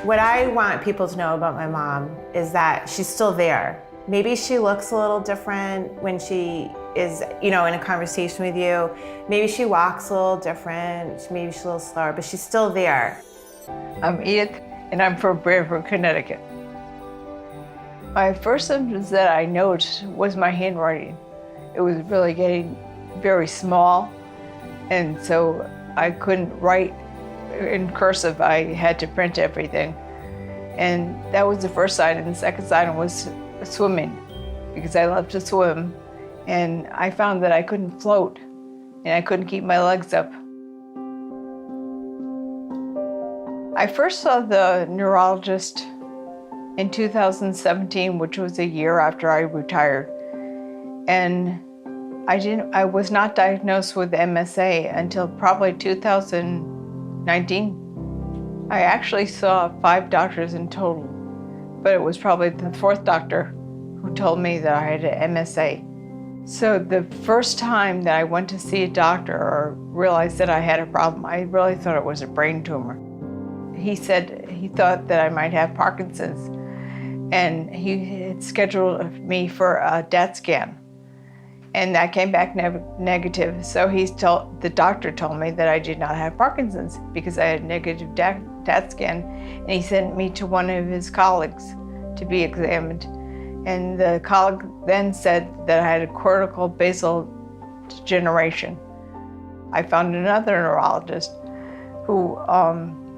What I want people to know about my mom is that she's still there. Maybe she looks a little different when she is, in a conversation with you. Maybe she walks a little different, maybe she's a little slower, but she's still there. I'm Edith, and I'm from Branford, Connecticut. My first symptoms that I noticed was my handwriting. It was really getting very small, and so I couldn't write in cursive. I had to print everything. And that was the first sign. And the second sign was swimming, because I love to swim. And I found that I couldn't float, and I couldn't keep my legs up. I first saw the neurologist in 2017, which was a year after I retired. And I was not diagnosed with MSA until probably 2019. I actually saw 5 doctors in total, but it was probably the 4th doctor who told me that I had an MSA. So the first time that I went to see a doctor or realized that I had a problem, I really thought it was a brain tumor. He said he thought that I might have Parkinson's, and he had scheduled me for a DAT scan. And that came back negative. So the doctor told me that I did not have Parkinson's because I had negative DAT scan. And he sent me to one of his colleagues to be examined. And the colleague then said that I had a cortical basal degeneration. I found another neurologist who,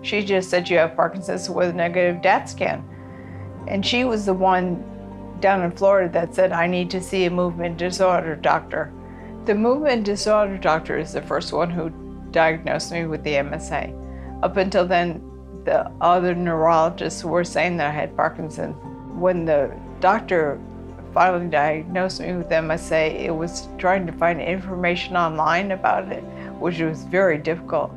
she just said you have Parkinson's with a negative DAT scan. And she was the one down in Florida that said I need to see a movement disorder doctor. The movement disorder doctor is the first one who diagnosed me with the MSA. Up until then, the other neurologists were saying that I had Parkinson's. When the doctor finally diagnosed me with MSA, it was trying to find information online about it, which was very difficult.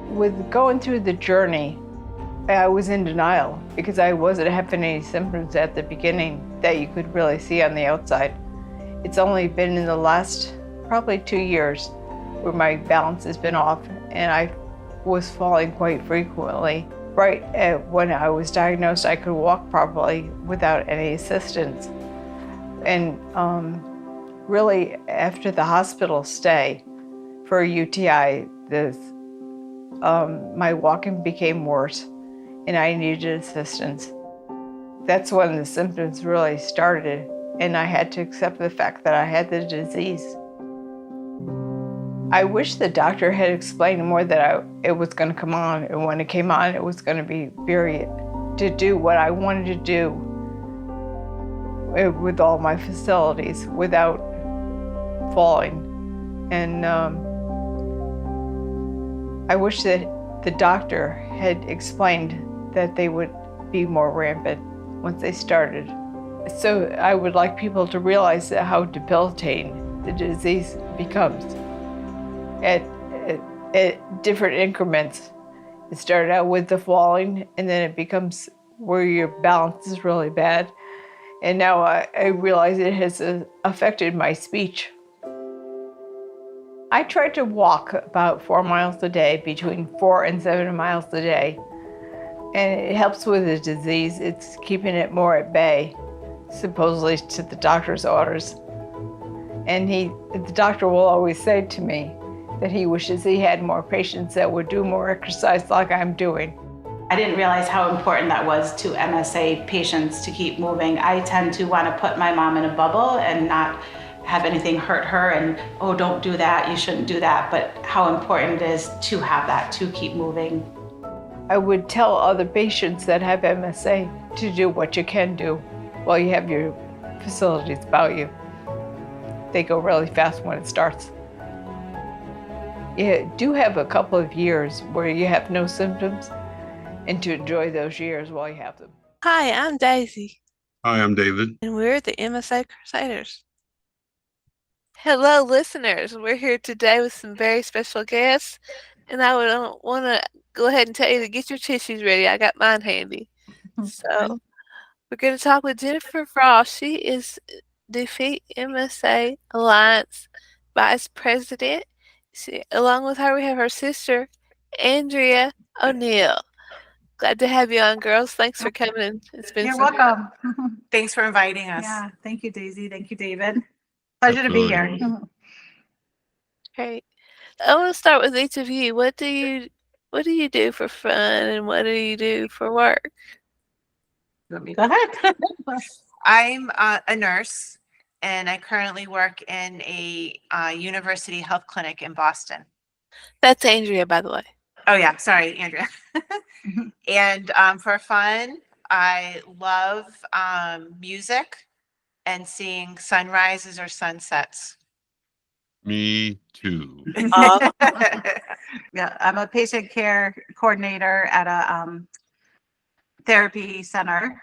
With going through the journey, I was in denial because I wasn't having any symptoms at the beginning that you could really see on the outside. It's only been in the last probably 2 years where my balance has been off, and I was falling quite frequently. Right when I was diagnosed, I could walk properly without any assistance. And really, after the hospital stay for a UTI, my walking became worse, and I needed assistance. That's when the symptoms really started, and I had to accept the fact that I had the disease. I wish the doctor had explained more that it was going to come on, and when it came on, it was going to be to do what I wanted to do with all my facilities without falling. And I wish that the doctor had explained that they would be more rampant once they started. So I would like people to realize how debilitating the disease becomes at different increments. It started out with the falling, and then it becomes where your balance is really bad. And now I realize it has affected my speech. I try to walk about 4 miles a day, between 4 and 7 miles a day. And it helps with the disease. It's keeping it more at bay, supposedly to the doctor's orders. And the doctor will always say to me that he wishes he had more patients that would do more exercise like I'm doing. I didn't realize how important that was to MSA patients to keep moving. I tend to want to put my mom in a bubble and not have anything hurt her, and, oh, don't do that, you shouldn't do that, but how important it is to have that, to keep moving. I would tell other patients that have MSA to do what you can do while you have your facilities about you. They go really fast when it starts. You do have a couple of years where you have no symptoms, and to enjoy those years while you have them. Hi, I'm Daisy, Hi, I'm David. and we're the MSA Crusaders. Hello, listeners. We're here today with some very special guests, and I would want to go ahead and tell you to get your tissues ready. I got mine handy. So we're going to talk with Jennifer Frost. She is Defeat MSA Alliance Vice President. Along with her, we have her sister, Andrea O'Neill. Glad to have you on, girls. Thanks for coming. It's been You're some welcome. Thanks for inviting us. Yeah, thank you, Daisy. Thank you, David. Pleasure to be here. great. I want to start with each of you. What do you do for fun, and what do you do for work? Let me go ahead. I'm a nurse, and I currently work in a university health clinic in Boston. That's Andrea, by the way. Oh yeah, sorry, Andrea. And for fun, I love music and seeing sunrises or sunsets. Me too. Yeah, I'm a patient care coordinator at a therapy center.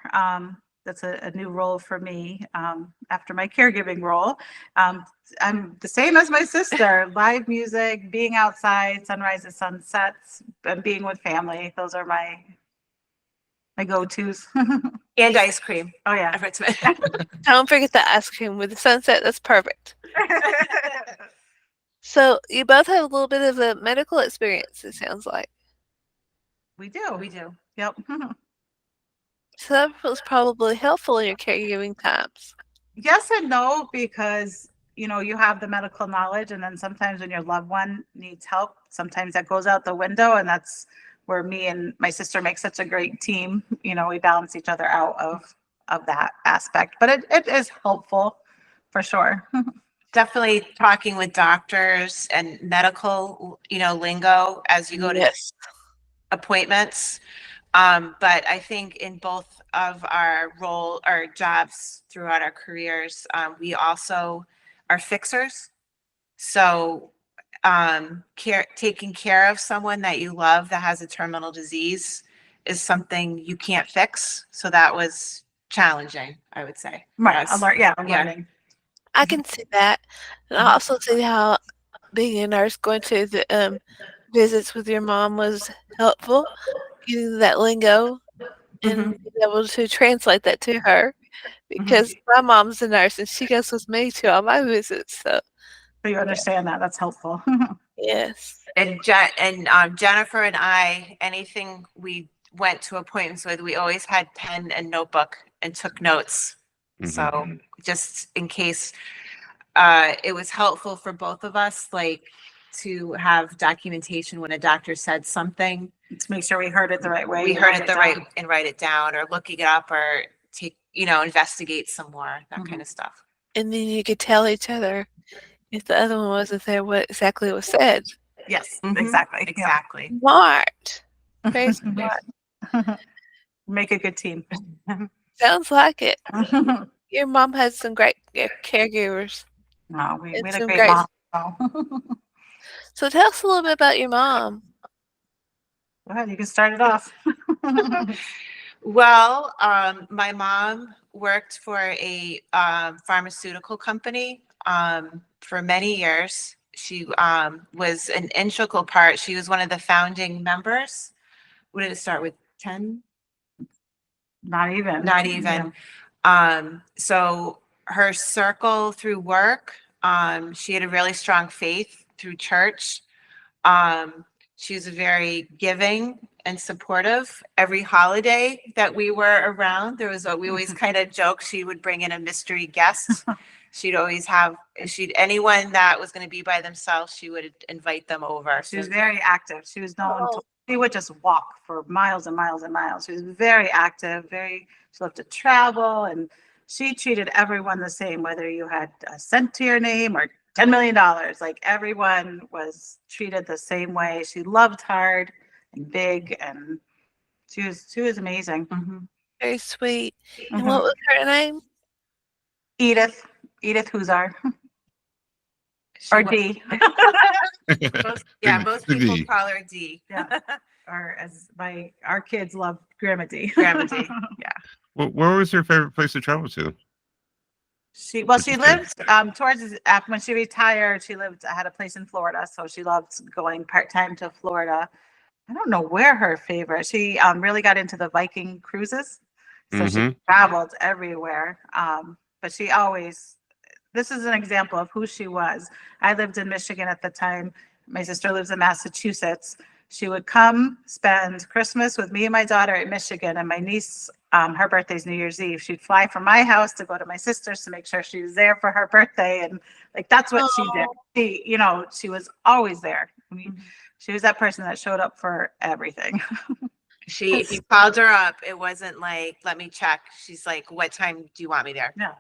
That's a new role for me after my caregiving role. I'm the same as my sister, live music, being outside, sunrises, sunsets, and being with family. Those are my go-tos. And ice cream. Oh yeah. I forgot to mention. Don't forget the ice cream with the sunset. That's perfect. So you both have a little bit of a medical experience, it sounds like. We do. We do. Yep. So that was probably helpful in your caregiving times. Yes and no, because you have the medical knowledge, and then sometimes when your loved one needs help, sometimes that goes out the window, and that's where me and my sister make such a great team. We balance each other out of that aspect, but it is helpful for sure. Definitely talking with doctors and medical, lingo as you go to appointments. But I think in both of our jobs throughout our careers, we also are fixers. So taking care of someone that you love that has a terminal disease is something you can't fix. So that was challenging, I would say. Right. Yes. I'm Yeah. learning. I can see that. And I also see how being a nurse, going to the visits with your mom was helpful, getting that lingo and being able to translate that to her. Because my mom's a nurse and she goes with me to all my visits. So So you understand that. That's helpful. yes. And Jennifer and I, anything we went to appointments with, we always had pen and notebook and took notes. So just in case, it was helpful for both of us, like to have documentation when a doctor said something. To make sure we heard it the right way. We heard it the right and write it down, or looking it up, or investigate some more, that kind of stuff. And then you could tell each other if the other one wasn't there, what exactly was said. Yes, exactly. Exactly. Smart. Very smart. Make a good team. Sounds like it. Your mom has some great caregivers. No, we It's had a some great great- mom. So tell us a little bit about your mom. Go ahead, you can start it off. Well, my mom worked for a pharmaceutical company for many years. She was an integral part. She was one of the founding members. What did it start with? 10? Not even. Not even. So her circle through work, she had a really strong faith through church. She was very giving and supportive. Every holiday that we were around, we always kind of joke she would bring in a mystery guest. She'd always have, anyone that was going to be by themselves, she would invite them over. She was very active. She was known to, she would just walk for miles and miles and miles. She was very active, she loved to travel, and she treated everyone the same, whether you had a cent to your name or $10 million. Like everyone was treated the same way. She loved hard and big, and she was amazing. Very sweet. And what was her name? Edith Huzar. Or D. Most people call her D. Yeah. Or as our kids love Grandma D. Grandma D. Yeah. Well, where was your favorite place to travel to? She lived after when she retired, she had a place in Florida, so she loved going part-time to Florida. I don't know where her favorite. She really got into the Viking cruises, so she traveled everywhere. But she always, this is an example of who she was. I lived in Michigan at the time. My sister lives in Massachusetts. She would come spend Christmas with me and my daughter in Michigan, and my niece, her birthday's New Year's Eve. She'd fly from my house to go to my sister's to make sure she was there for her birthday. And like, that's what she did. She, you know, she was always there. I mean, she was that person that showed up for everything. If you called her up, it wasn't like, let me check. She's like, what time do you want me there? Yeah.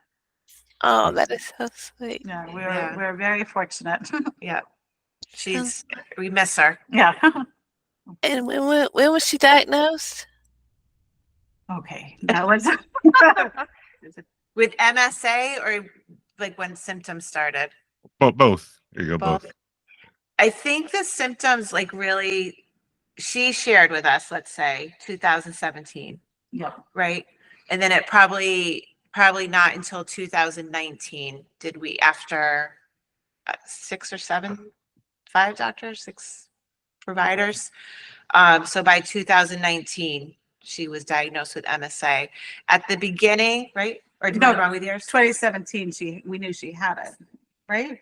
Oh, that is so sweet. Yeah, Yeah. we're very fortunate. Yeah. We miss her. Yeah. And when was she diagnosed? Okay. That was With MSA or like when symptoms started? Both. There you go. Both. I think the symptoms like really, she shared with us, let's say 2017, yeah. right? And then it probably not until 2019 did we, after 6 or 7, 5 doctors, 6 providers. So by 2019, she was diagnosed with MSA. At the beginning, right? Or did I go wrong with yours? 2017, we knew she had it, right?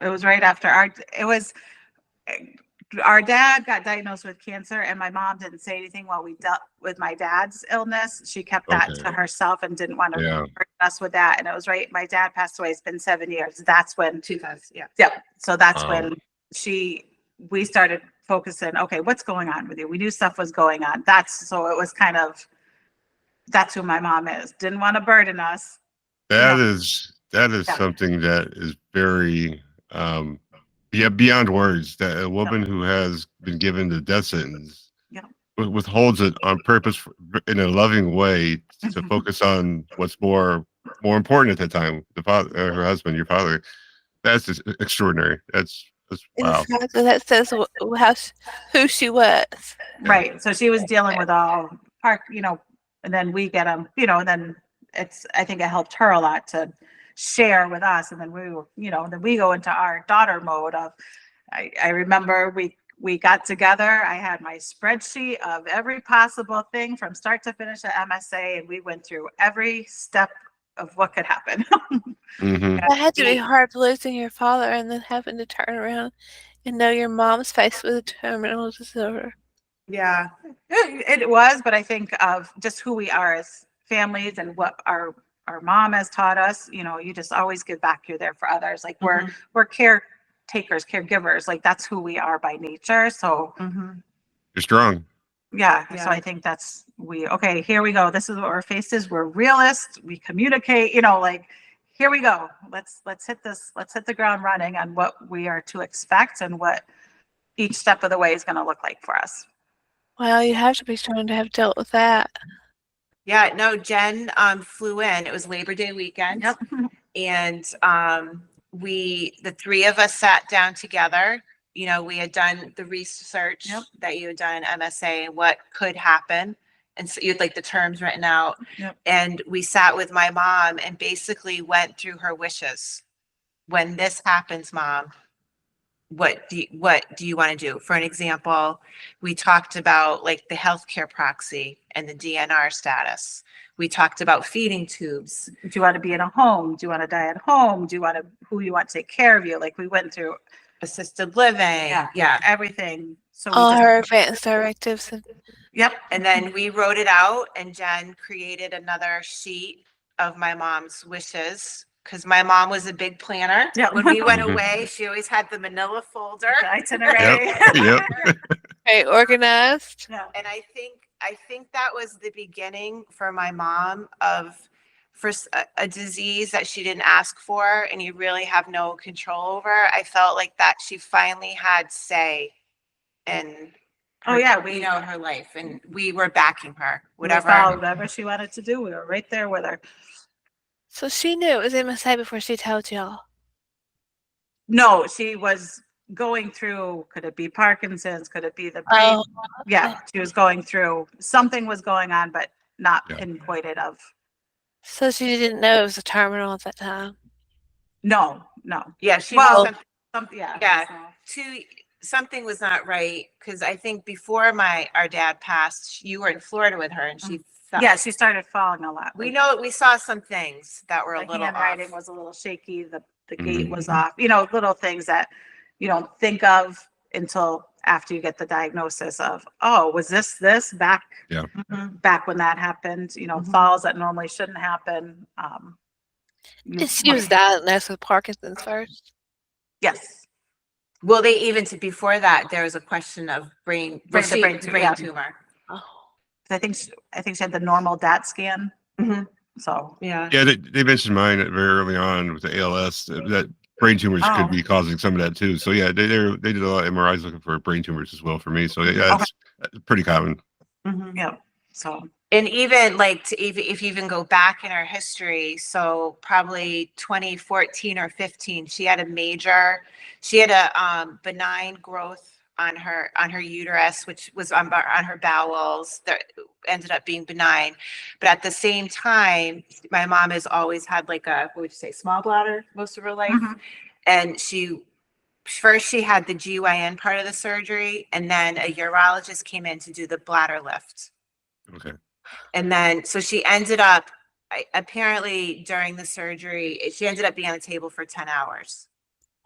It was right after our dad got diagnosed with cancer, and my mom didn't say anything while we dealt with my dad's illness. She kept that Okay. to herself and didn't want to Yeah. hurt us with that. And it was right. My dad passed away. It's been 7 years. That's when 2000, yeah. yeah. So that's Wow. when we started focusing, okay, what's going on with you? We knew stuff was going on. So it was kind of, that's who my mom is. Didn't want to burden us. That Yeah. is Yeah. something that is very beyond words. That a woman who has been given the death sentence Yeah. withholds it on purpose in a loving way to focus on what's more important at the time. The father, her husband, your father. That's just extraordinary. That's wow. Exactly. That says who she was. Right. So she was dealing with all and then we get them, and then I think it helped her a lot to share with us. And then then we go into our daughter mode of, I remember we got together. I had my spreadsheet of every possible thing from start to finish at MSA, and we went through every step of what could happen. Mm-hmm. That had to be hard losing your father and then having to turn around and know your mom's faced with a terminal disorder. Yeah. It was, but I think of just who we are as families and what our mom has taught us. You just always give back. You're there for others. Like we're caretakers, caregivers. Like that's who we are by nature. So You're strong. yeah. Yeah. So I think that's okay, here we go. This is what our face is. We're realists. We communicate, like, here we go. Let's hit this. Let's hit the ground running on what we are to expect and what each step of the way is going to look like for us. Well, you have to be strong to have dealt with that. Yeah, no, Jen flew in. It was Labor Day weekend. Yep. And the 3 of us sat down together. We had done the research that you had done in MSA and what could happen. And so you had like the terms written out. Yep. And we sat with my mom and basically went through her wishes. When this happens, Mom, what do you want to do? For an example, we talked about like the healthcare proxy and the DNR status. We talked about feeding tubes. Do you want to be in a home? Do you want to die at home? Who you want to take care of you? Like we went through assisted living. Yeah. Everything. So All her advanced directives. Yep. And then we wrote it out, and Jen created another sheet of my mom's wishes, because my mom was a big planner. Yep. When we went away, she always had the manila folder. The itinerary. Yep. Very organized. Yeah. And I think that was the beginning for my mom of a disease that she didn't ask for and you really have no control over. I felt like that she finally had say in her, her life, and we were backing her, Whatever she wanted to do, we were right there with her. So she knew it was MSA before she told y'all. No, she was going through, could it be Parkinson's? Could it be the brain? Oh, Yeah, she was going through, something was going on, but not Yeah. pinpointed of. so she didn't know it was a terminal at that time. No. Yeah, she Well, was something, yeah. Yeah. So- something was not right, because I think before our dad passed, you were in Florida with her, and she felt, Yeah, she started falling a lot. we saw some things that were a The little handwriting off. was a little shaky. The gait was off. Little things that you don't think of until after you get the diagnosis of, oh, was this back Yeah. back when that happened, falls that normally shouldn't happen. And she was diagnosed with Parkinson's first. Yes. Well, they even before that, there was a question of brain Brain tumor. tumor. Oh. I think she had the normal DAT scan. Mhm. So Yeah. Yeah, they mentioned mine very early on with the ALS that brain tumors could be causing some of that too. So yeah, they did a lot of MRIs looking for brain tumors as well for me. So yeah, it's pretty common. Yeah. So. And even like if you even go back in our history, so probably 2014 or 15, she had a benign growth on her uterus, which was on her bowels, that ended up being benign. But at the same time, my mom has always had like what would you say, small bladder most of her life. And she had the GYN part of the surgery, and then a urologist came in to do the bladder lift. Okay. And then, so she ended up, apparently during the surgery, she ended up being on the table for 10 hours.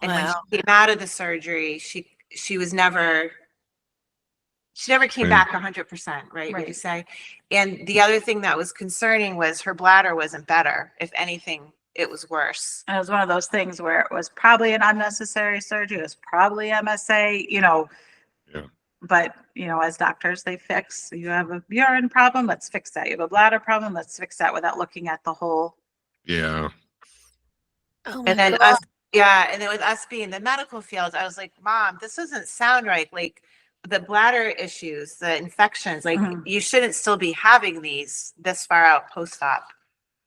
And when she came out of the surgery, she never came back 100%, right? Would you say? And the other thing that was concerning was her bladder wasn't better. If anything, it was worse. And it was one of those things where it was probably an unnecessary surgery. It was probably MSA, Yeah. But, as doctors, they fix. You have a urine problem, let's fix that. You have a bladder problem, let's fix that without looking at the whole. Yeah. Oh And then with us being in the medical field, I was like, Mom, this doesn't sound right. Like the bladder issues, the infections, like you shouldn't still be having these this far out post-op.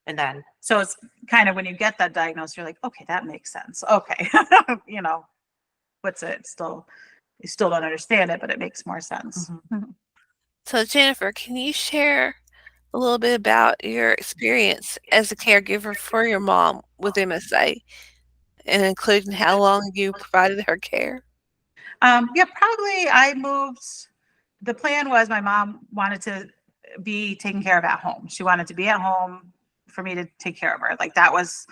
And then. So it's kind of when you get that diagnosis, you're like, okay, that makes sense. Okay. What's it? You still don't understand it, but it makes more sense. So Jennifer, can you share a little bit about your experience as a caregiver for your mom with MSA, and including how long you provided her care? Yeah, probably I moved. The plan was my mom wanted to be taken care of at home. She wanted to be at home for me to take care of her. Like that was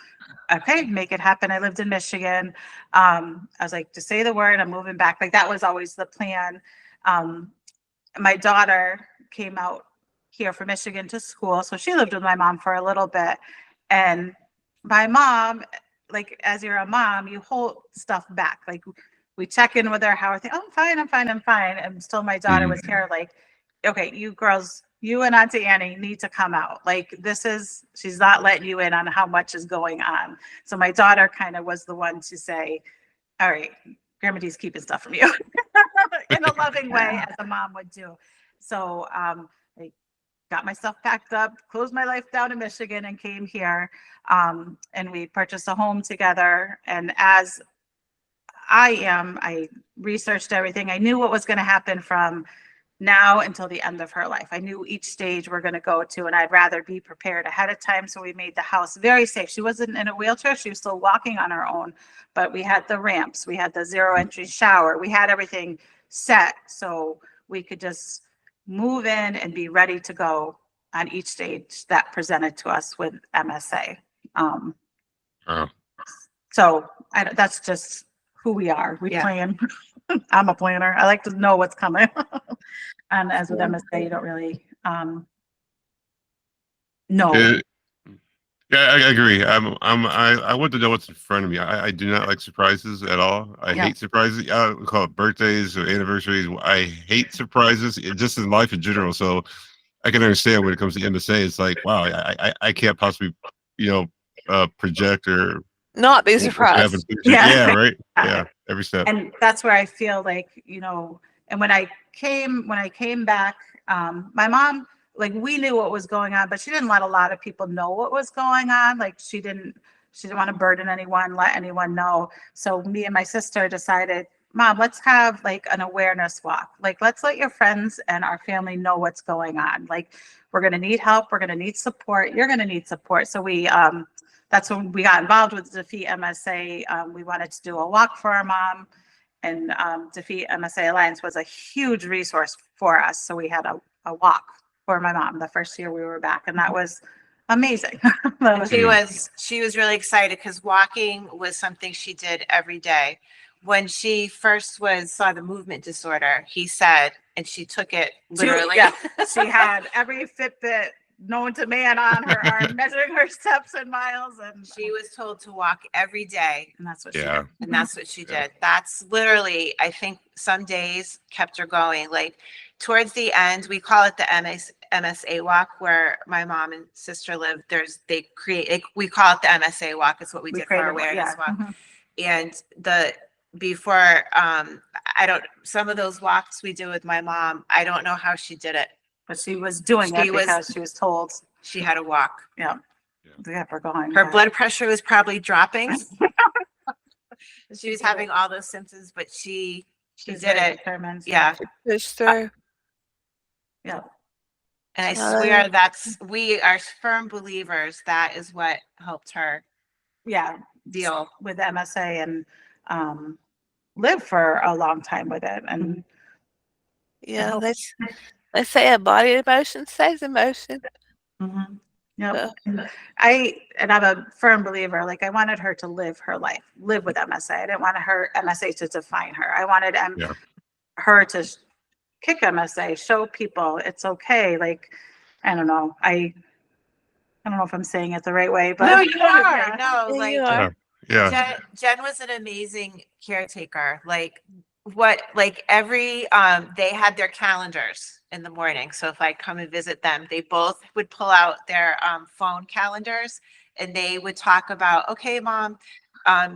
okay, make it happen. I lived in Michigan. I was like, just say the word, I'm moving back. Like that was always the plan. My daughter came out here from Michigan to school. So she lived with my mom for a little bit. And my mom, like as you're a mom, you hold stuff back. Like we check in with her, how are things? Oh, I'm fine. And still my daughter was here like, okay, you girls, you and Auntie Annie need to come out. Like she's not letting you in on how much is going on. So my daughter kind of was the one to say, all right, Grandma D's keeping stuff from you in a loving way as a mom would do. So I got my stuff packed up, closed my life down in Michigan and came here. And we purchased a home together. And as I researched everything. I knew what was going to happen from now until the end of her life. I knew each stage we're going to go to, and I'd rather be prepared ahead of time. So we made the house very safe. She wasn't in a wheelchair. She was still walking on her own, but we had the ramps, we had the zero entry shower, we had everything set so we could just move in and be ready to go on each stage that presented to us with MSA. So that's just who we are. We plan. I'm a planner. I like to know what's coming. And as with MSA, you don't really know. Yeah, I agree. I want to know what's in front of me. I do not like surprises at all. I hate surprises. We call it birthdays or anniversaries. I hate surprises, just in life in general. So I can understand when it comes to MSA. It's like, wow, I can't possibly, project or not be surprised. Yeah, right. Yeah, every step. And that's where I feel like, and when I came back, my mom, like we knew what was going on, but she didn't let a lot of people know what was going on. Like she didn't want to burden anyone, let anyone know. So me and my sister decided, Mom, let's have like an awareness walk. Like, let's let your friends and our family know what's going on. Like, we're going to need help. We're going to need support. You're going to need support. So we, that's when we got involved with Defeat MSA. We wanted to do a walk for our mom, and Defeat MSA Alliance was a huge resource for us. So we had a walk for my mom the first year we were back, and that was amazing. She was really excited because walking was something she did every day. when she first saw the movement disorder, he said, and she took it literally. Yeah, she had every Fitbit known to man on her arm, measuring her steps and miles, and She was told to walk every day, that's what she Yeah. did. and that's what she Yeah. did. That's literally, I think, some days kept her going. Like towards the end, we call it the MSA walk, where my mom and sister live. We call it the MSA walk. It's what we did for our created one, awareness yeah. walk. And before, some of those walks we did with my mom, I don't know how she did it. But she was doing it because she was told, She had to walk. yeah, to get her going. Her but- blood pressure was probably dropping. She was having all those symptoms, but she she's did very it. determined. Yeah. Push through. Yeah. And I Oh. swear we are firm believers that is what helped her Yeah. deal. With MSA and live for a long time with it. And Yeah, hope- let's say a body in motion stays in motion. yeah, So, and I'm a firm believer, like I wanted her to live her life, live with MSA. I didn't want her MSA to define her. I wanted Yeah. her to kick MSA, show people it's okay. Like, I don't know. I don't know if I'm saying it the right way, but No, you are. Yeah. No, yeah, like you are. Yeah. Jen was an amazing caretaker. Like every they had their calendars in the morning. So if I come and visit them, they both would pull out their phone calendars, and they would talk about, okay, Mom,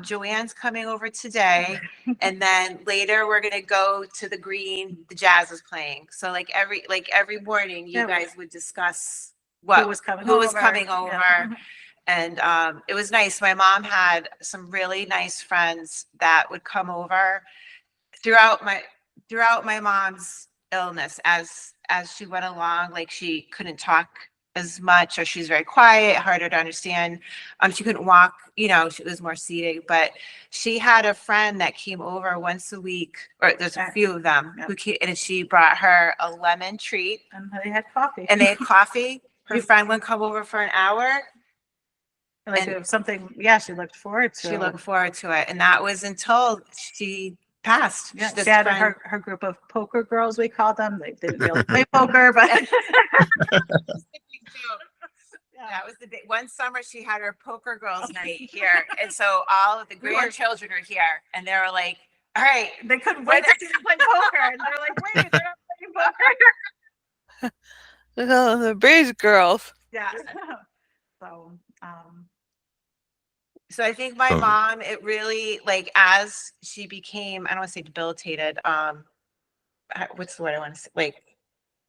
Joanne's coming over today, and then later we're gonna go to the green. The jazz is playing. So every morning, you Yeah. guys would discuss who was coming over. Yeah. And it was nice. My mom had some really nice friends that would come over throughout my mom's illness as she went along. Like she couldn't talk as much, or she's very quiet, harder to understand. She couldn't walk, she was more seated, but she had a friend that came over once a week, or there's a few of them Yeah. who came, and she brought her a lemon treat, And they had coffee. and they had coffee. Her friend would come over for an hour. Like and- it was something, yeah, she looked forward to. She looked forward to it, and that was until she passed. Yeah, This she had friend- her group of poker girls, we call them. They didn't really play poker, but That was the day. One summer she had her poker girls night here, and so all of the grandchildren were here, and they were like, "All right, they couldn't wait to see them play poker. And they're like, wait, they're not playing poker. Oh, the Breeze Girls. Yeah. So, So I think my mom, it really, like, as she became, I don't want to say debilitated, what's the word I want to say, like,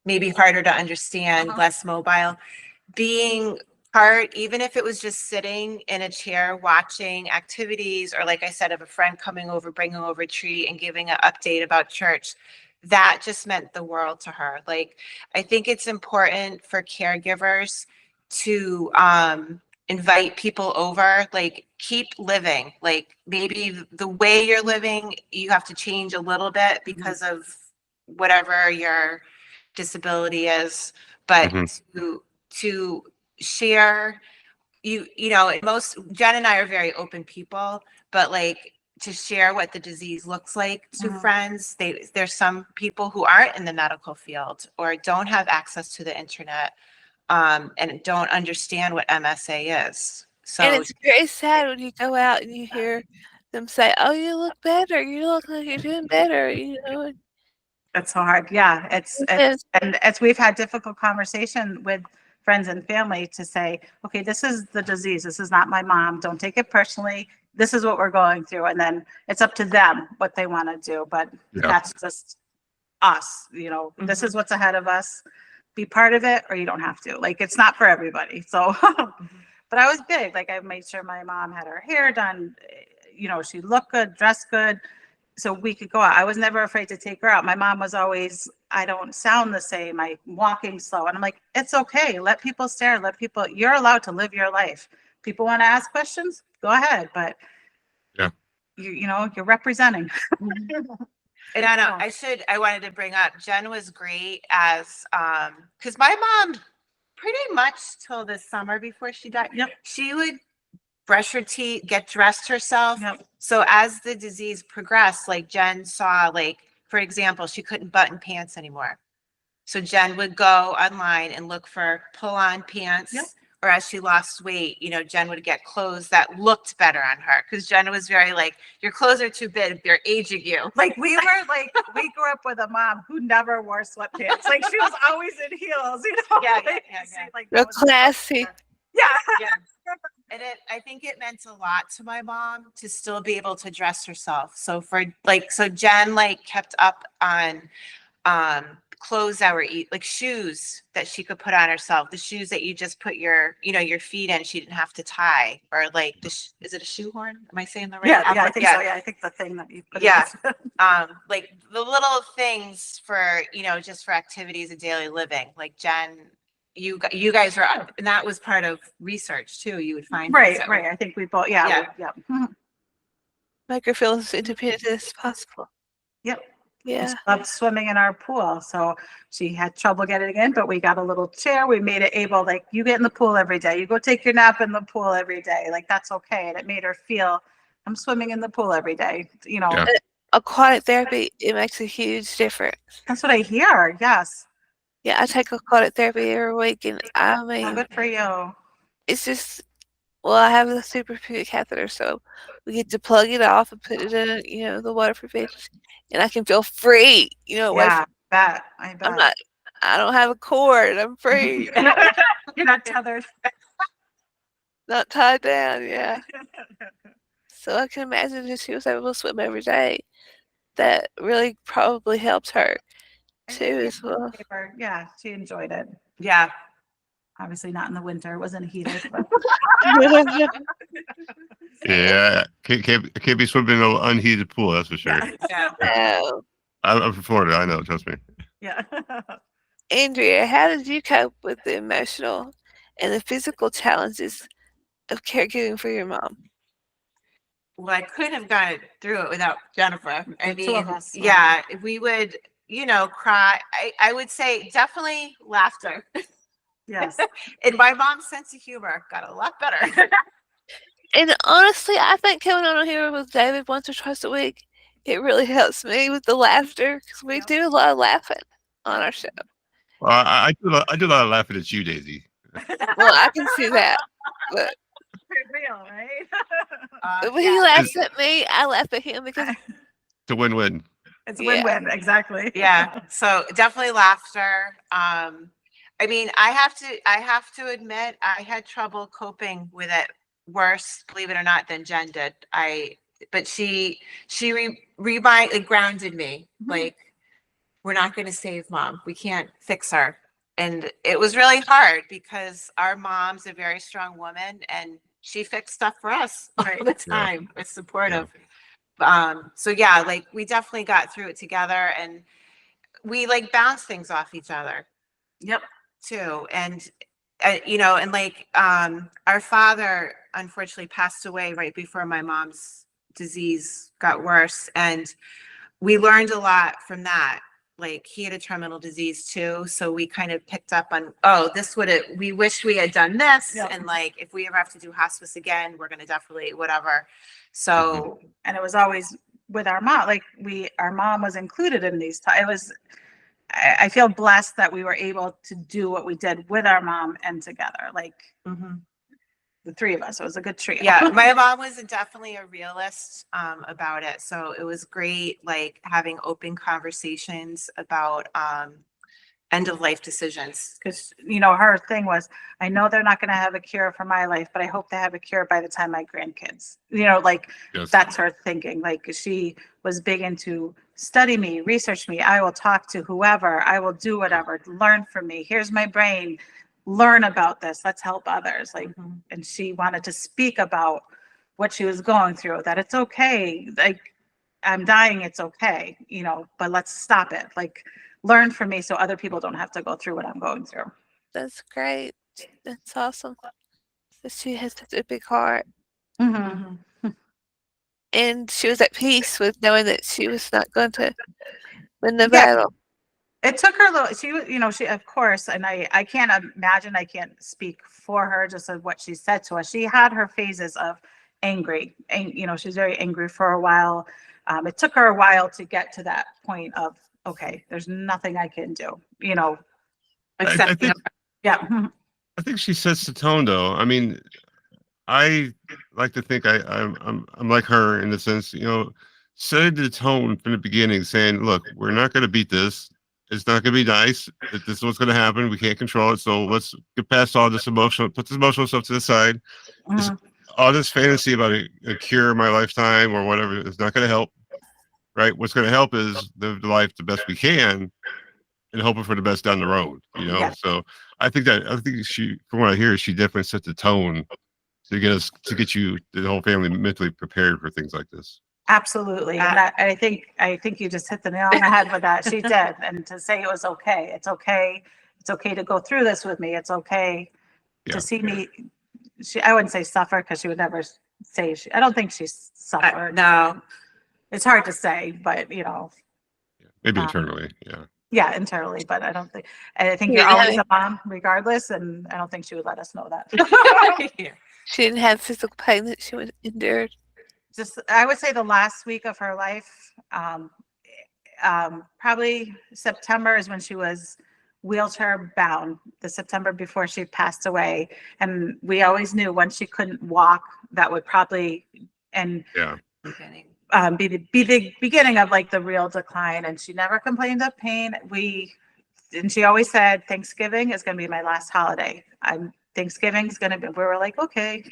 maybe harder to understand, less mobile, being part, even if it was just sitting in a chair watching activities, or like I said, of a friend coming over, bringing over a treat and giving an update about church, that just meant the world to her. Like, I think it's important for caregivers to invite people over, like keep living. Like maybe the way you're living, you have to change a little bit because of whatever your disability is, but to share, most Jen and I are very open people, but like to share what the disease looks like to friends. There's some people who aren't in the medical field or don't have access to the internet, and don't understand what MSA is. So And it's very sad when you go out and you hear them say, "Oh, you look better. You look like you're doing better." it's so hard. Yeah. It's we've had difficult conversation with friends and family to say, okay, this is the disease. This is not my mom. Don't take it personally. This is what we're going through. And then it's up to them what they want to do. But that's just us, this is what's ahead of us. Be part of it, or you don't have to. Like, it's not for everybody. So, but I was big. Like, I made sure my mom had her hair done. She looked good, dressed good, so we could go out. I was never afraid to take her out. My mom was always, I don't sound the same. I'm walking slow. And I'm like, it's okay. Let people stare. You're allowed to live your life. People want to ask questions, go ahead. But you're representing. And I wanted to bring up, Jen was great as, because my mom pretty much till the summer before she died, Yep. she would brush her teeth, get dressed herself. Yep. So as the disease progressed, like Jen saw, like, for example, she couldn't button pants anymore. So Jen would go online and look for pull-on pants. Yep. Or as she lost weight, you know, Jen would get clothes that looked better on her. Because Jen was very like, your clothes are too big, they're aging you. Like we grew up with a mom who never wore sweatpants. Like she was always in heels, you know? Yeah, Like, yeah. like Real that was classy. yeah. Yeah. And I think it meant a lot to my mom to still be able to dress herself. So so Jen like kept up on clothes that were like shoes that she could put on herself, the shoes that you just put your feet in, she didn't have to tie, or like is it a shoehorn, am I saying the right Yeah, I think so. Yeah, I think the thing that you put Yeah. in. Like the little things for just for activities of daily living, like Jen, you guys were, and that was part of research too, you would find things that Right. I think we both, Yeah. Make her feel as independent as possible. Yep. Yeah. She loved swimming in our pool. So she had trouble getting in, but we got a little chair. We made it able, like, you get in the pool every day. You go take your nap in the pool every day. Like, that's okay. And it made her feel, I'm swimming in the pool every day. You know, Yeah. Aquatic therapy, it makes a huge difference. that's what I hear. Yes. Yeah, I take aquatic therapy every week, and I Well, mean, good for you. it's just, well, I have a suprapubic catheter, so we get to plug it off and put it in, the waterproof edges, and I can feel free, away Yeah, from, I I'm bet. I don't have a cord, I'm free, You're not tethered. not tied down, yeah. So I can imagine if she was able to swim every day, that really probably helps her too as well. Yeah, she enjoyed it. Yeah. Obviously not in the winter. It wasn't heated. But Yeah, can't be swimming in an unheated pool. That's for sure. Yeah. Oh, I'm from Florida. I know. Trust me. yeah. Andrea, how did you cope with the emotional and the physical challenges of caregiving for your mom? Well, I couldn't have gotten through it without Jennifer. I The two of mean, us, right? yeah, we would, cry. I would say definitely laughter. Yes. And my mom's sense of humor got a lot better. And honestly, I think coming on here with David once or twice a week, it really helps me with the laughter because we Yep. do a lot of laughing on our show. Well, I do a lot of laughing at you, Daisy. Well, I can see that, but Real, right? when he laughs at me, I laugh at him because It's a win-win. It's a win-win, exactly. Yeah. So definitely laughter. I mean, I have to admit, I had trouble coping with it worse, believe it or not, than Jen did. But she like, grounded me. Like, we're not going to save mom. We can't fix her. And it was really hard because our mom's a very strong woman and she fixed stuff for us all the time. It's supportive. So yeah, like we definitely got through it together and we like bounced things off each other. Yep. Too. And, and like our father unfortunately passed away right before my mom's disease got worse. And we learned a lot from that. Like he had a terminal disease too. So we kind of picked up on, we wish we had done this. Yep. And like, if we ever have to do hospice again, we're going to definitely, whatever. So, And it was always with our mom, like our mom was included in these. I feel blessed that we were able to do what we did with our mom and together, like the three of us. It was a good trio. Yeah, my mom was definitely a realist about it. So it was great, like having open conversations about end of life decisions. Because, her thing was, I know they're not going to have a cure for my life, but I hope they have a cure by the time my grandkids, Yes. that's her thinking. Like she was big into study me, research me. I will talk to whoever, I will do whatever, learn from me. Here's my brain, learn about this. Let's help others. Like, and she wanted to speak about what she was going through, that it's okay. Like I'm dying, it's okay, but let's stop it. Like, learn from me so other people don't have to go through what I'm going through. that's great. That's awesome. That she has such a big heart. And she was at peace with knowing that she was not going to win the battle. It took her a little, she was, she, of course, and I can't imagine, I can't speak for her, just of what she said to us. She had her phases of angry, and, she's very angry for a while. It took her a while to get to that point of, okay, there's nothing I can do, I think yeah. I think she sets the tone, though. I mean, I like to think I'm like her in the sense, set the tone from the beginning, saying, "Look, we're not going to beat this. It's not going to be nice. This is what's going to happen. We can't control it. So let's get past all this put this emotional stuff to the side. This, Mhm. all this fantasy about a cure in my lifetime or whatever is not going to help. Right? What's going to help is live the life the best we can and hoping for the best down the road. Yeah. So I think she, from what I hear, she definitely set the tone to get you the whole family mentally prepared for things like this. Absolutely. And I think you just hit the nail on the head with that. She did. And to say it was okay. It's okay. It's okay to go through this with me. It's okay Yeah. to see me. I wouldn't say suffer, because she would never say I don't think she suffered. No. It's hard to say, but Maybe Um, internally. Yeah. yeah, internally, but I think Yeah, you're always yeah. a mom regardless. And I don't think she would let us know that. She didn't have physical pain that she endured. Just, I would say the last week of her life, probably September is when she was wheelchair bound, the September before she passed away. And we always knew once she couldn't walk, that would probably, and Yeah. be the beginning of like the real decline. And she never complained of pain. And she always said, Thanksgiving is going to be my last holiday. Thanksgiving is going to be, we were like, okay.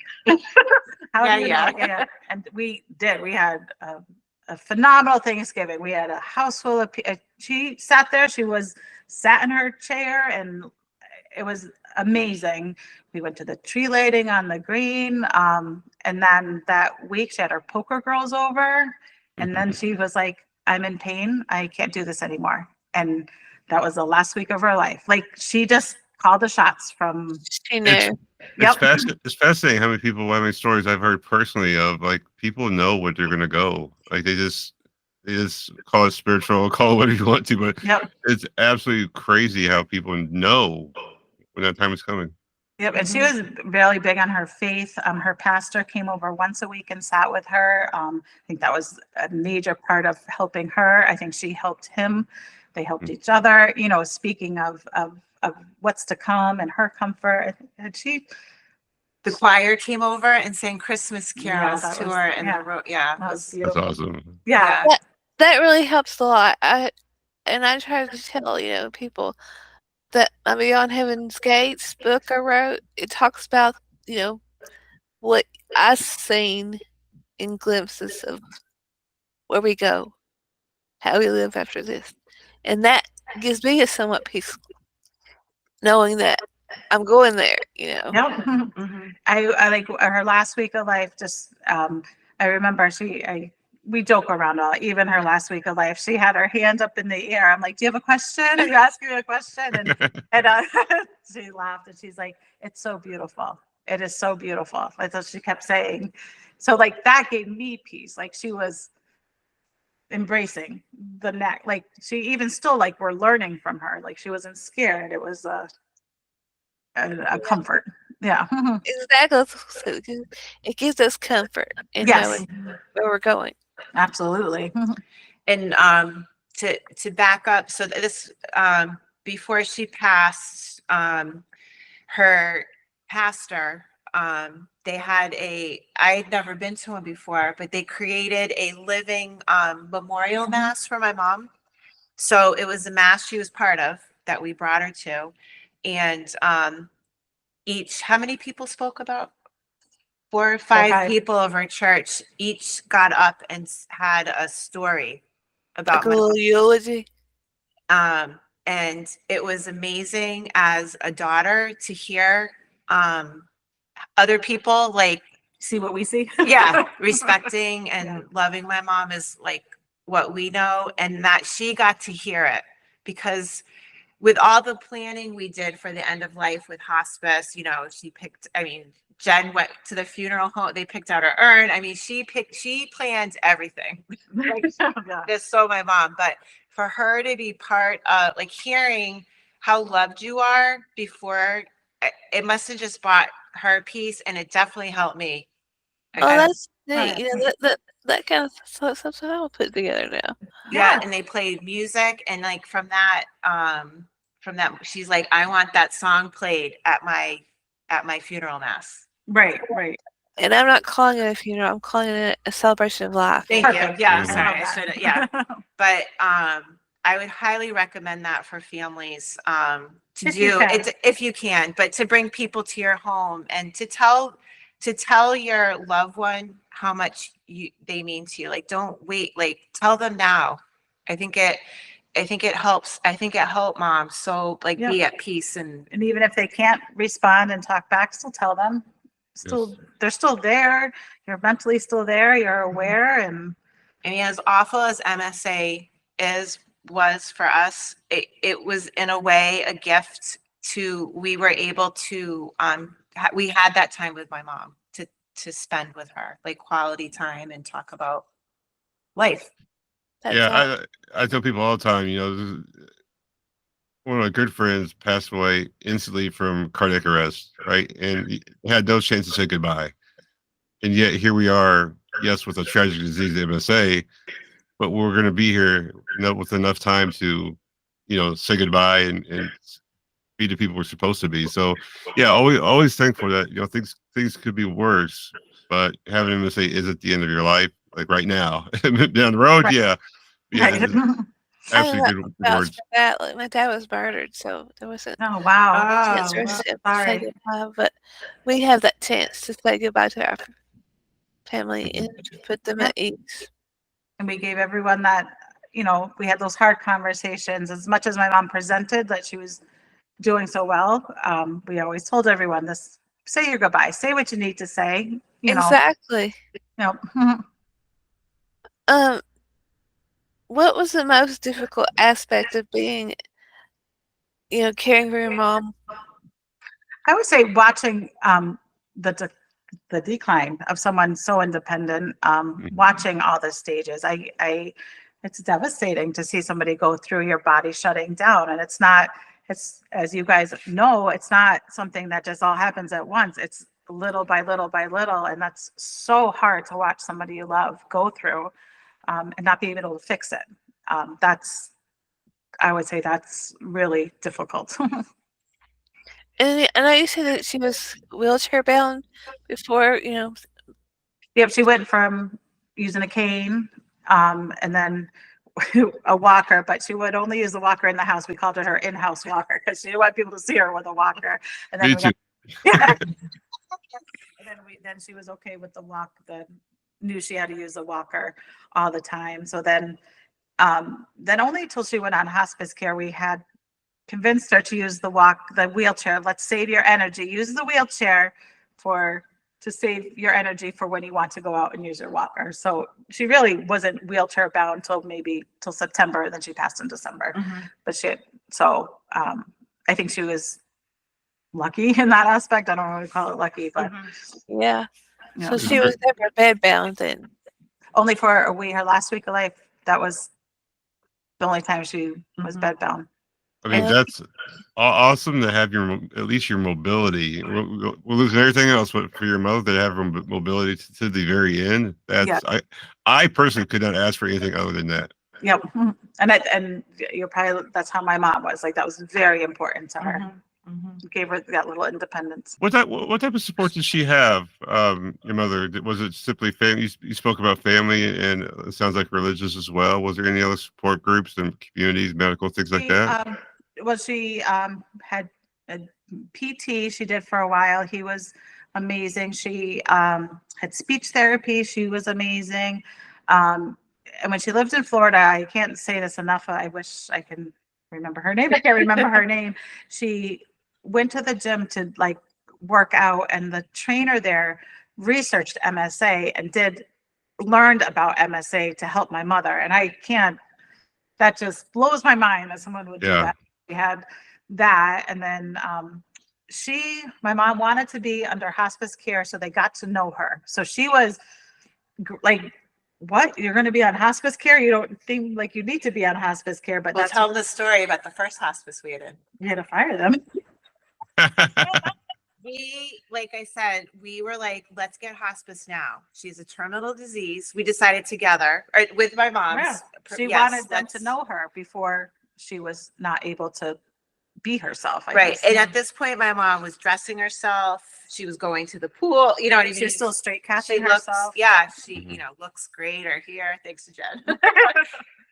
How do you know? Yeah. And we did. We had a phenomenal Thanksgiving. We had a house full of she sat there. She sat in her chair, and it was amazing. We went to the tree lighting on the green. And then that week she had her poker girls over. And then she was like, I'm in pain. I can't do this anymore. And that was the last week of her life. Like, she just called the shots from. She knew. It's fascinating how many stories I've heard personally of, like, people know what they're gonna go. Like, they just call it spiritual, call it whatever you want to, but it's absolutely crazy how people know when that time is coming. Yep, and she was really big on her faith. Her pastor came over once a week and sat with her. I think that was a major part of helping her. I think she helped him. They helped each other. Speaking of what's to come and her comfort, and The choir came over and sang Christmas carols that to was- her in yeah. the road. Yeah. that was That's beautiful. awesome. Yeah. That really helps a lot. I try to tell people that my Beyond Heaven's Gates book I wrote, it talks about what I've seen in glimpses of where we go, how we live after this, and that gives me a somewhat peace, knowing that I'm going there. Yep. Mm-hmm. I like her last week of life. Just I remember we joke around all. Even her last week of life, she had her hand up in the air. I'm like, "Do you have a question? Are you asking me a question?" And she laughed, and she's like, "It's so beautiful. It is so beautiful." That's what she kept saying. So like that gave me peace. Like, she was embracing the neck. Like, she even still, like, we're learning from her. Like, she wasn't scared. It was a comfort. Yeah. Exactly. It gives us comfort in Yes. knowing where we're going. Absolutely. And to back up, so this before she passed, her pastor, they had I had never been to one before, but they created a living memorial mass for my mom. So it was a mass she was part of that we brought her to, and how many people spoke about? 4 or 5 people of our church each got up and had a story about Like a little eulogy. and it was amazing as a daughter to hear other people, like, See what we see. yeah, respecting and loving my mom is like what we know, and that she got to hear it, because with all the planning we did for the end of life with hospice, Jen went to the funeral home. They picked out her urn. She planned everything. Like, Yeah. just so my mom. But for her to be part of, like, hearing how loved you are before, it must have just brought her peace, and it definitely helped me. Oh, I, that's Right. neat. You know, that kind of stuff I will put together now. yeah, Yeah. and they played music, and like from that, she's like, I want that song played at my funeral mass. Right, right. And I'm not calling it a funeral. I'm calling it a celebration of life. Thank you. Perfect. Yeah, Mhm. sorry, love I that. should have. Yeah, but I would highly recommend that for families to If you do can. it if you can, but to bring people to your home and to tell your loved one how much they mean to you. Like, don't wait. Like, tell them now. I think it. I think it helps. I think it helped moms so like Yeah. be at peace and And even if they can't respond and talk back, still tell them. Still, they're still there. You're mentally still there. You're aware, and I mean, as awful as MSA was for us, it was in a way a gift to, we were able to, we had that time with my mom to spend with her, like quality time and talk about life. That's Yeah, I tell people all the time, one of my good friends passed away instantly from cardiac arrest, right? And he had no chance to say goodball. And yet here we are, yes, with a tragic disease, MSA, but we're going to be here, with enough time to, say goodbye and be the people we're supposed to be. So, yeah, always thankful that things could be worse, but having MSA is at the end of your life, like right now. Down the road, Right. yeah, right. absolutely good vouch words. for that. Like, my dad was murdered, so there wasn't Oh wow. a chance for Oh, us to say sorry. goodbye. But we have that chance to say goodbye to our family and to put them at ease. And we gave everyone that, we had those hard conversations. As much as my mom presented that she was doing so well, we always told everyone this: say your goodbye, say what you need to say. Exactly. Um, what was the most difficult aspect of being, caring for your mom? I would say watching the the decline of someone so independent, watching all the stages. It's devastating to see somebody go through your body shutting down, and it's, as you guys know, it's not something that just all happens at once. It's little by little by little, and that's so hard to watch somebody you love go through, and not being able to fix it. I would say that's really difficult. And I know you said that she was wheelchair bound before, Yep, she went from using a cane, and then a walker, but she would only use the walker in the house. We called it her in-house walker because she didn't want people to see her with a walker. And then Me we too. got, and then she was okay with the walk. Then knew she had to use the walker all the time. So then only until she went on hospice care, we had convinced her to use the wheelchair. Let's save your energy. Use the wheelchair to save your energy for when you want to go out and use your walker. So she really wasn't wheelchair bound till September, and then she passed in December. But I think she was lucky in that aspect. I don't know what to call it lucky, but yeah. you So know, she was never bed bound then. only for her last week of life. That was the only time she was bed bound. I mean, that's awesome to have at least your mobility. We'll lose everything else, but for your mother to have her mobility to the very end, I personally could not ask for anything other than that. Yep. And you're probably, that's how my mom was. Like, that was very important to her. Gave her that little independence. What type of support did she have? Your mother, was it simply family? You spoke about family, and it sounds like religious as well. Was there any other support groups and communities, medical things like that? She had a PT she did for a while. He was amazing. She had speech therapy. She was amazing. And when she lived in Florida, I can't say this enough. I wish I can remember her name. I can't remember her name. She went to the gym to work out, and the trainer there researched MSA and learned about MSA to help my mother. And that just blows my mind that someone would do that. We had that, and then my mom wanted to be under hospice care, so they got to know her. So she was what? You're going to be on hospice care? You don't think like you need to be on hospice care, but Well, that's tell them the story about the first hospice we had in. you had to fire them. We, like I said, we were like, let's get hospice now. She's a terminal disease. We decided together, or with my mom's. Yeah. She Yes, wanted them to let's- know her before she was not able to be herself. I Right. guess. And at this point, my mom was dressing herself. She was going to the pool. You know what I mean? She's still straight She catching looks, herself. yeah, she, Mhm. you know, looks great or here. Thanks to Jen.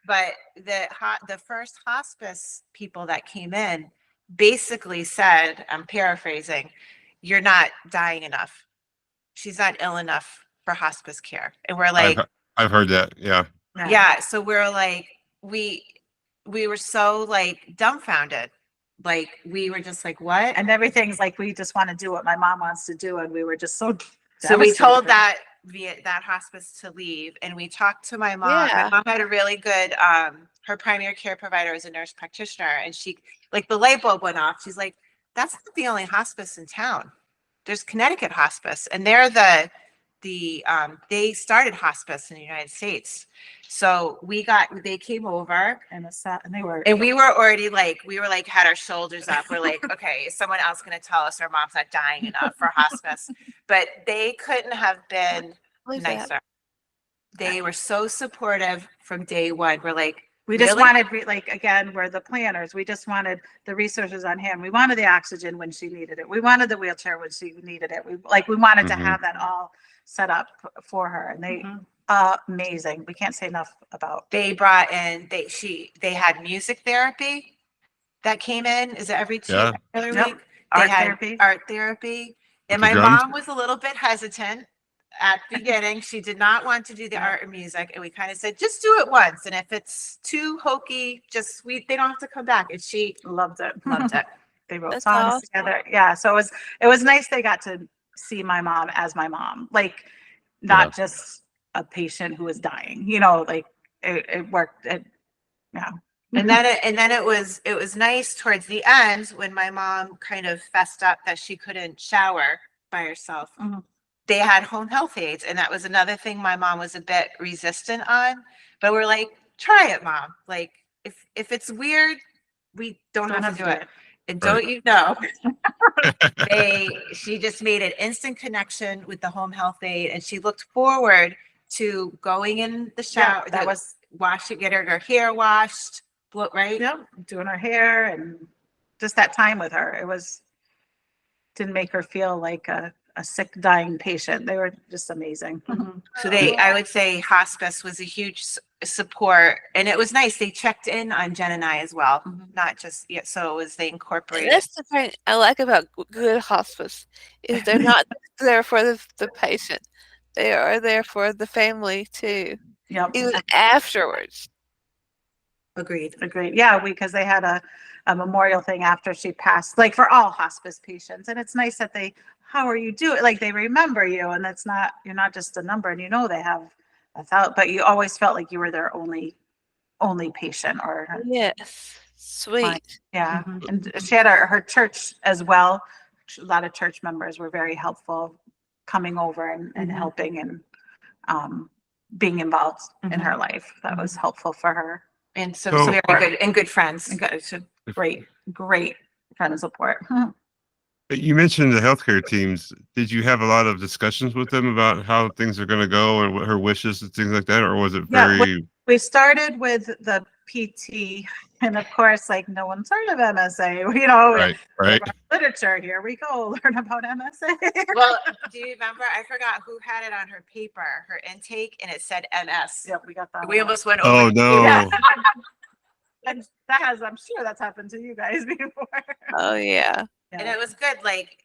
But the first hospice people that came in basically said, I'm paraphrasing, you're not dying enough. She's not ill enough for hospice care. And we're like, I've heard that. Yeah. yeah. So we're like, we were so like dumbfounded. Like we were just like, what? And everything's like, we just want to do what my mom wants to do. And we were just so So we told devastated. that hospice to leave, and we talked to my mom. Yeah. My mom had a really good her primary care provider was a nurse practitioner, and she like the light bulb went off. She's like, that's not the only hospice in town. There's Connecticut Hospice, and they're they started hospice in the United States. So they came over, And they were, and we were already like, had our shoulders up. We're like, okay, is someone else going to tell us our mom's not dying enough for hospice? But they couldn't have been Believe that. nicer. They were so supportive from day one. We're like, we just really? wanted, like, again, we're the planners. We just wanted the resources on hand. We wanted the oxygen when she needed it. We wanted the wheelchair when she needed it. We wanted to Mhm. have that all set up for her. And they, Mhm. amazing. We can't say enough about. They brought in, they had music therapy that came in. Is it every Yeah. other Yep. week? They Art had therapy. art therapy. And With the my drums? mom was a little bit hesitant at the beginning. She did not want to do the Yeah. art or music. And we kind of said, just do it once. And if it's too hokey, they don't have to come back. And she Loved it. loved it. They wrote That's songs awesome. together. Yeah. So it was nice they got to see my mom as my mom, like not just a patient who was dying, like it worked. Yeah. And then it was nice towards the end when my mom kind of fessed up that she couldn't shower by herself. Mhm. They had home health aides, and that was another thing my mom was a bit resistant on. But we're like, try it, mom. Like if it's weird, we don't have to do it. And Right. don't you know, she just made an instant connection with the home health aide, and she looked forward to going in the shower. Yeah, that was, get her hair washed, right? yep, doing her hair and just that time with her. Didn't make her feel like a sick, dying patient. They were just amazing. So I would say hospice was a huge support, and it was nice. They checked in on Jen and I as well, not just so it was they And incorporated. that's the thing I like about good hospice is they're not there for the patient. They are there for the family too, Yep. even afterwards. Agreed. Agreed. Yeah, because they had a memorial thing after she passed, like for all hospice patients. And it's nice that how are you doing? Like they remember you, and you're not just a number, and they have but you always felt like you were their only patient or Yes, sweet. yeah. And she had her church as well. A lot of church members were very helpful coming over and helping and being involved in her life. That was helpful for her. And So- so very good and good friends. So great friend support. You mentioned the healthcare teams. Did you have a lot of discussions with them about how things are going to go and what her wishes and things like that, or was it Yeah, very? We started with the PT, and of course, like no one's heard of MSA. Right. Literature. Here we go, learn about MSA. Well, do you remember? I forgot who had it on her paper, her intake, and it said MS. Yep, we got that. We one. almost went over. Oh the no! Yeah. And I'm sure that's happened to you guys before. Oh yeah. And it was good. Like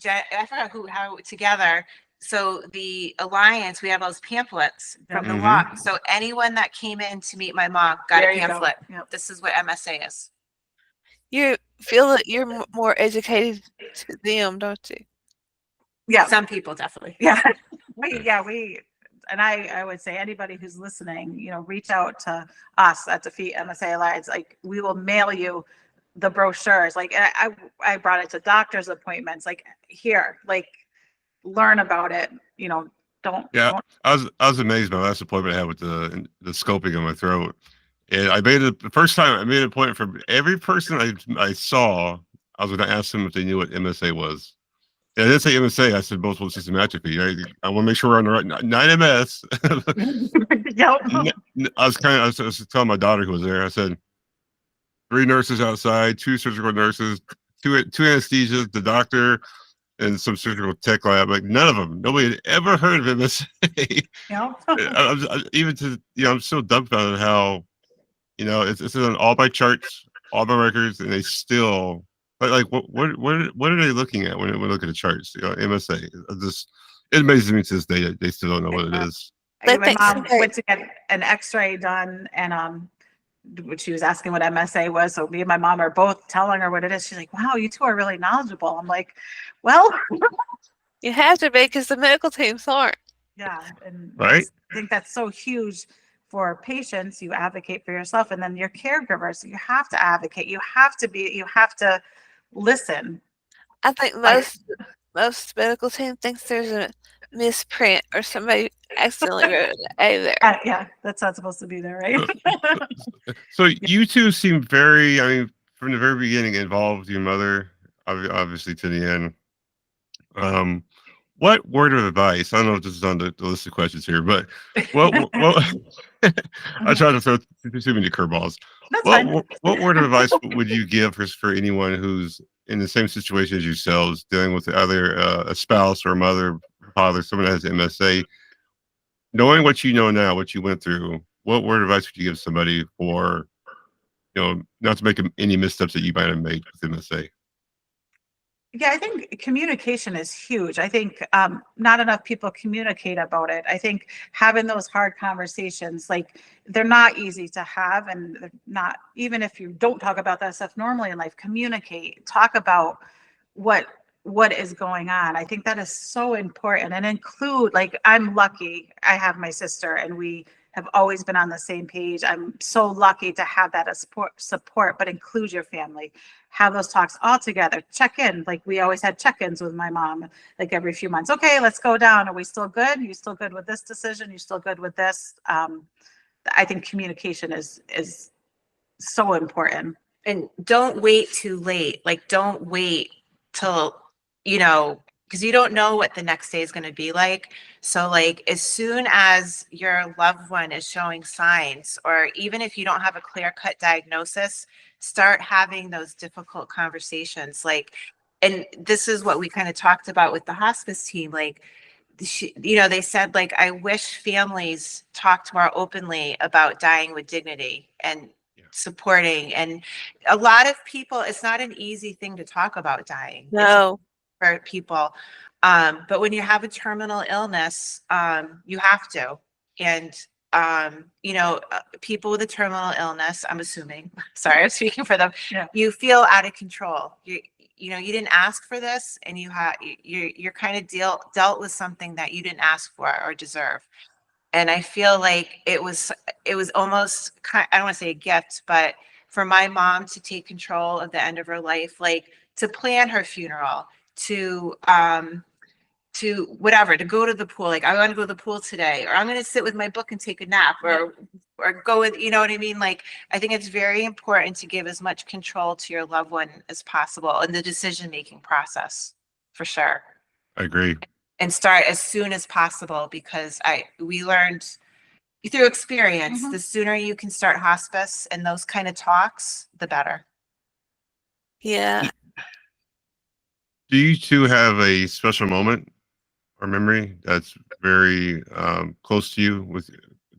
I forgot how together. So the Alliance, we have those pamphlets from the Mhm. walk. So anyone that came in to meet my mom got There a you go. pamphlet. Yep. This is what MSA is. You feel that you're more educated to them, don't you? Yeah. Some people definitely. Yeah. And I would say anybody who's listening, reach out to us at Defeat MSA Alliance. Like we will mail you the brochures. Like I brought it to doctor's appointments, like here, like learn about it, Yeah, I was amazed by my last appointment I had with the scoping on my throat, and I made it the first time. I made an appointment for every person I saw. I was going to ask them if they knew what MSA was. And I didn't say MSA. I said multiple system atrophy. I want to make sure we're on the right, not MS. Yep. I was telling my daughter who was there. I said 3 nurses outside, 2 surgical nurses, two anesthesias, the doctor, and some surgical tech lab. Like none of them, nobody had ever heard of MSA. Yep. Even to I'm so dumbfounded how it's on all by charts, all by records, and they still like what are they looking at when we look at the charts? MSA. It amazes me to this day that they still don't know what it is. But My thanks mom for- went to get an X-ray done, and she was asking what MSA was. So me and my mom are both telling her what it is. She's like, "Wow, you two are really knowledgeable." I'm like, "Well, You have to be because the medical teams aren't. yeah." And I Right? just think that's so huge for patients. You advocate for yourself, and then your caregivers. You have to advocate. You have to listen. I think most medical team thinks there's a misprint or somebody accidentally wrote an A there. Yeah, that's not supposed to be there, right? So you two seem very, I mean, from the very beginning involved with your mother, obviously to the end. What word of advice? I don't know if this is on the list of questions here, but what I try to throw too many curveballs. That's fine. What word of advice would you give for anyone who's in the same situation as yourselves, dealing with either a spouse or a mother, father, someone that has MSA? Knowing what you know now, what you went through, what word of advice would you give somebody for, not to make any missteps that you might have made with MSA? Yeah, I think communication is huge. I think not enough people communicate about it. I think having those hard conversations, like they're not easy to have, and they're not, even if you don't talk about that stuff normally in life, communicate, talk about what is going on. I think that is so important, and include, like, I'm lucky I have my sister and we have always been on the same page. I'm so lucky to have that as support, but include your family. Have those talks all together. Check in. Like we always had check-ins with my mom, like every few months. Okay, let's go down. Are we still good? You still good with this decision? You still good with this? I think communication is so important. And don't wait too late. Like, don't wait till, because you don't know what the next day is going to be like. So, like, as soon as your loved one is showing signs, or even if you don't have a clear-cut diagnosis, start having those difficult conversations. Like, and this is what we kind of talked about with the hospice team. Like, they said, like, I wish families talked more openly about dying with dignity and supporting. And a lot of people, it's not an easy thing to talk about dying. No. For people. But when you have a terminal illness, you have to. And, people with a terminal illness, I'm assuming, sorry, I'm speaking for them. Yeah. You feel out of control. You didn't ask for this, and you're kind of dealt with something that you didn't ask for or deserve. And I feel like it was almost I don't want to say a gift, but for my mom to take control of the end of her life, like to plan her funeral, to whatever, to go to the pool. Like, I want to go to the pool today, or I'm going to sit with my book and take a nap, or go with, you know what I mean? Like, I think it's very important to give as much control to your loved one as possible in the decision-making process, for sure. I agree. And start as soon as possible, because we learned through experience, the sooner you can start hospice and those kind of talks, the better. Yeah. Do you two have a special moment or memory that's very close to you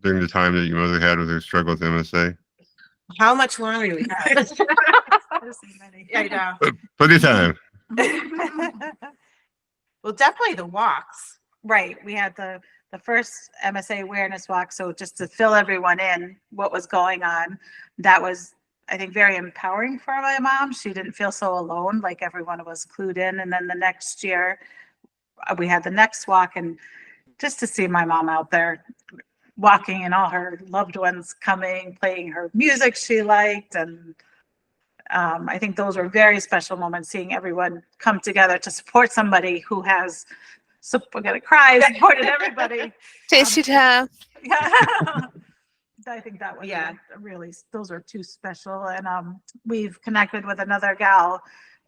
during the time that your mother had with her struggle with MSA? How much longer do we have? I know. Plenty of time. Well, definitely the walks. Right. We had the first MSA awareness walk. So just to fill everyone in what was going on, that was, I think, very empowering for my mom. She didn't feel so alone, like everyone was clued in. And then the next year we had the next walk, and just to see my mom out there walking and all her loved ones coming, playing her music she liked. And I think those were very special moments, seeing everyone come together to support somebody who has So we're gonna cry. I supported everybody. Tissue time. Yeah. I think that was really, those are two special. And we've connected with another gal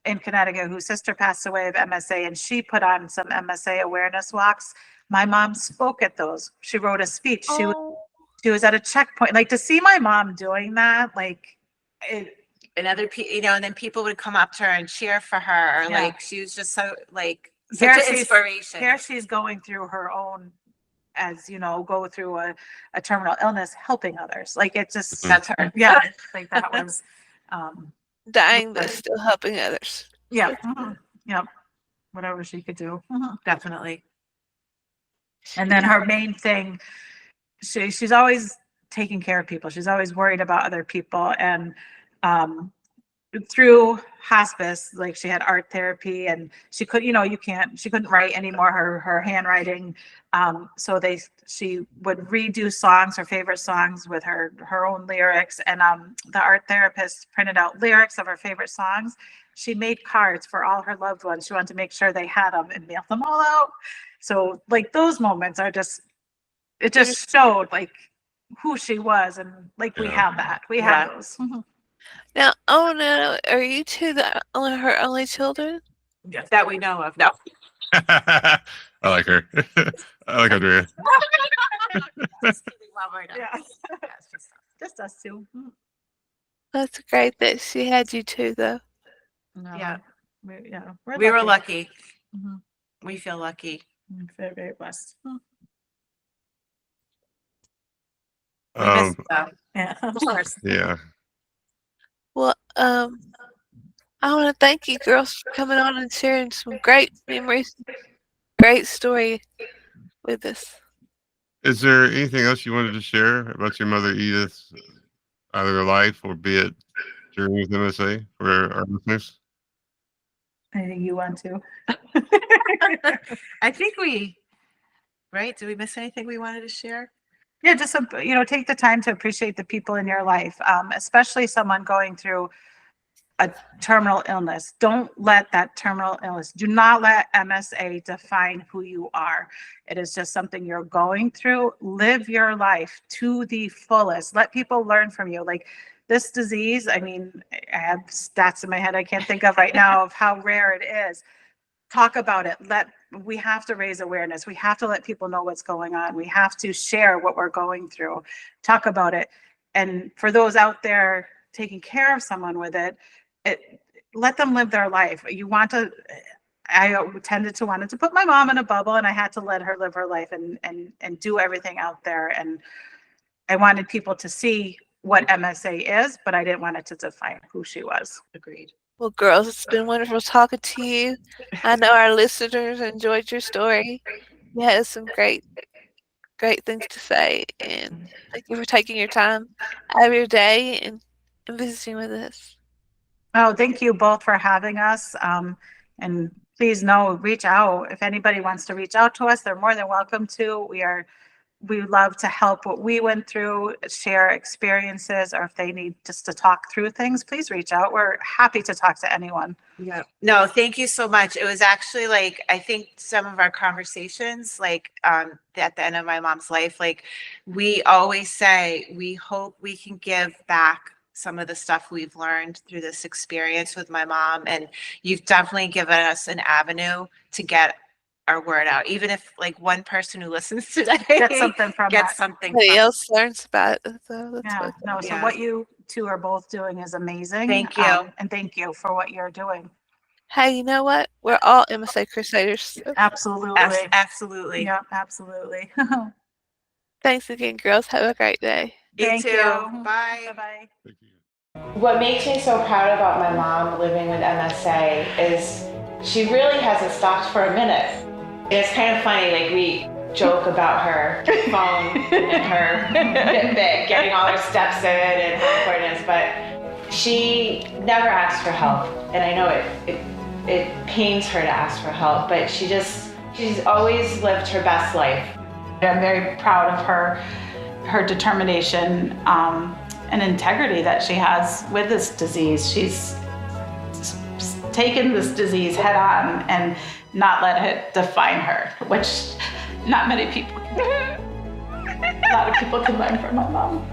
in Connecticut whose sister passed away of MSA, and she put on some MSA awareness walks. My mom spoke at those. She wrote a speech. She was at a checkpoint. Like, to see my mom doing that, like, And other people, you know, and then people would come up to her and cheer for her. Or Yeah. like, she was just so like Here such an she's- inspiration. here she's going through her own, as you know, go through a terminal illness, helping others. Like, it just, That's her. yeah, like that was, Dying but still helping others. yeah, yeah, whatever she could do. Definitely. And then her main thing, she's always taking care of people. She's always worried about other people. And through hospice, like, she had art therapy, and she couldn't write anymore, her handwriting. So she would redo songs, her favorite songs, with her own lyrics. And the art therapist printed out lyrics of her favorite songs. She made cards for all her loved ones. She wanted to make sure they had them and mailed them all out. So, like, those moments are just, it just showed like who she was. And like, we have that, we have those. Now, oh no, are you two her only children? Yes. That we know of. No. I like her. I like Andrea. Yeah. Just us two. That's great that she had you two, though. No, Yeah. We were lucky. Mhm. We feel lucky. Very, very blessed. We miss them. Yeah, of course. Yeah. Well, I want to thank you girls for coming on and sharing some great memories, great story with us. Is there anything else you wanted to share about your mother, Edith, either her life or be it journey with MSA for our listeners? Anything you want to? I think right? Did we miss anything we wanted to share? Yeah, just, take the time to appreciate the people in your life, especially someone going through a terminal illness. Don't let that terminal illness, do not let MSA define who you are. It is just something you're going through. Live your life to the fullest. Let people learn from you. Like, this disease, I mean, I have stats in my head I can't think of right now of how rare it is. Talk about it. We have to raise awareness. We have to let people know what's going on. We have to share what we're going through. Talk about it. And for those out there taking care of someone with it, let them live their life. I wanted to put my mom in a bubble, and I had to let her live her life and do everything out there. And I wanted people to see what MSA is, but I didn't want it to define who she was. Agreed. Well, girls, it's been wonderful talking to you. I know our listeners enjoyed your story. You had some great things to say, and thank you for taking your time out of your day and visiting with us. Oh, thank you both for having us. And please reach out. If anybody wants to reach out to us, they're more than welcome to. We love to help what we went through, share experiences, or if they need just to talk through things, please reach out. We're happy to talk to anyone. Yeah. No, thank you so much. It was actually like, I think some of our conversations, like at the end of my mom's life, like, we always say, we hope we can give back some of the stuff we've learned through this experience with my mom. And you've definitely given us an avenue to get our word out, even if like one person who listens today Get something from gets that. something. Somebody from else learns about it. So that's Yeah, what, so Yeah. what you two are both doing is amazing. Thank you. And thank you for what you're doing. hey, you know what? We're all MSA Crusaders. So Absolutely. Absolutely. Yeah, absolutely. thanks again, girls. Have a great day. You Thank too. you. Bye. Bye-bye. Thank you. What makes me so proud about my mom living with MSA is she really hasn't stopped for a minute. It's kind of funny, like, we joke about her phone and her Fitbit, getting all her steps in and how important it is, but she never asked for help. And I know it pains her to ask for help, but she's always lived her best life. I'm very proud of her determination and integrity that she has with this disease. She's taken this disease head on, and not let it define her, which not many people can do. A lot of people can learn from my mom.